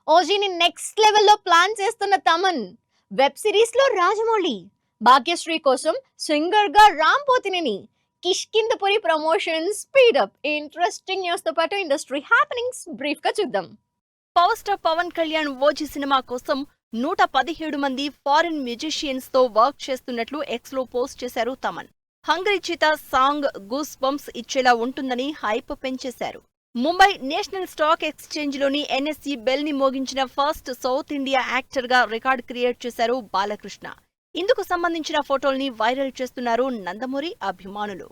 ఓజీని next లెవెల్లో plan చేస్తున్న Thaman, web series లో రాజమౌళి, భాగ్యశ్రీ కోసం సింగర్ గా Ram Pothineni, Kishkindhapuri promotion speed up. Interesting news తో పాటు ఇండస్ట్రీ హ్యాపెనింగ్స్ బ్రీఫ్ గా చూద్దాం. Power star Pawan Kalyan OG cinema కోసం 117 మంది ఫారిన్ మ్యూజిషియన్స్ తో వర్క్ చేస్తున్నట్లు ఎక్స్ లో పోస్ట్ చేశారు Thaman. Hungry cheetah song goosebumps ఇచ్చేలా ఉంటుందని హైప్ పెంచేశారు. ముంబై నేషనల్ స్టాక్ ఎక్స్చేంజ్ లోని ఎన్ఎస్ఈ బెల్ ని మోగించిన ఫస్ట్ సౌత్ ఇండియా యాక్టర్ గా రికార్డ్ క్రియేట్ చేశారు బాలకృష్ణ. ఇందుకు సంబంధించిన ఫోటోల్ని వైరల్ చేస్తున్నారు నందమూరి అభిమానులు.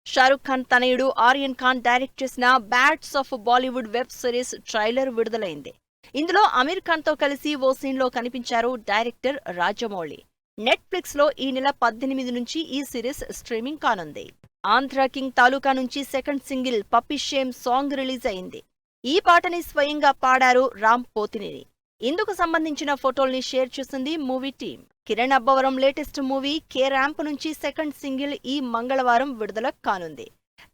షారుఖ్ ఖాన్ తనయుడు ఆర్యన్ ఖాన్ డైరెక్ట్ చేసిన bats of Bollywood web series trailer విడుదలైంది. ఇందులో అమీర్ ఖాన్ తో కలిసి ఓ సీన్ లో కనిపించారు డైరెక్టర్ రాజమౌళి. నెట్ఫ్లిక్స్ లో ఈ నెల 18 నుంచి ఈ సిరీస్ స్ట్రీమింగ్ కానుంది. ఆంధ్ర కింగ్ తాలూకా నుంచి second single puppy shame song release అయింది. ఈ పాటని స్వయంగా పాడారు రామ్ పోతినేని. ఇందుకు సంబంధించిన ఫోటోల్ని షేర్ చేసింది movie team. Kiran Abbavaram latest movie K ramp నుంచి సెకండ్ సింగిల్ ఈ మంగళవారం విడుదల కానుంది.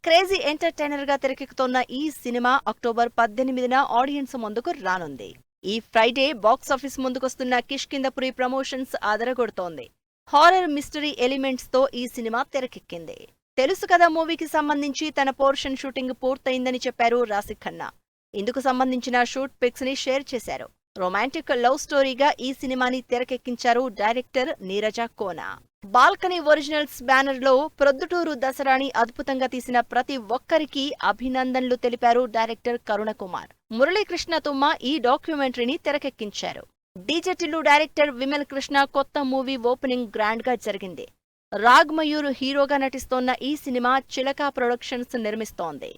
క్రేజీ ఎంటర్టైనర్ గా తెరకెక్కుతోన్న ఈ సినిమా అక్టోబర్ 18న ఆడియన్స్ ముందుకు రానుంది. ఈ ఫ్రైడే బాక్సాఫీస్ ముందుకొస్తున్న కిష్కిందపురి ప్రమోషన్స్ అదరగొడుతోంది. హారర్ మిస్టరీ ఎలిమెంట్స్ తో ఈ సినిమా తెరకెక్కింది. తెలుసు కదా మూవీకి సంబంధించి తన పోర్షన్ షూటింగ్ పూర్తయిందని చెప్పారు రాశి ఖన్నా. ఇందుకు సంబంధించిన షూట్ పిక్స్ ని షేర్ చేశారు. రొమాంటిక్ లవ్ స్టోరీగా ఈ సినిమాని తెరకెక్కించారు director Neeraja Kona. Balcony originals banner లో ప్రొద్దుటూరు దసరాని అద్భుతంగా తీసిన ప్రతి ఒక్కరికి అభినందనలు తెలిపారు డైరెక్టర్ కరుణ కుమార్. మురళీకృష్ణ తుమ్మ ఈ డాక్యుమెంటరీని తెరకెక్కించారు. డీజే టిల్లు డైరెక్టర్ విమల్ కృష్ణ కొత్త మూవీ ఓపెనింగ్ గ్రాండ్ గా జరిగింది. రాగ్ మయూర్ హీరోగా నటిస్తోన్న ఈ సినిమా చిలక ప్రొడక్షన్స్ నిర్మిస్తోంది.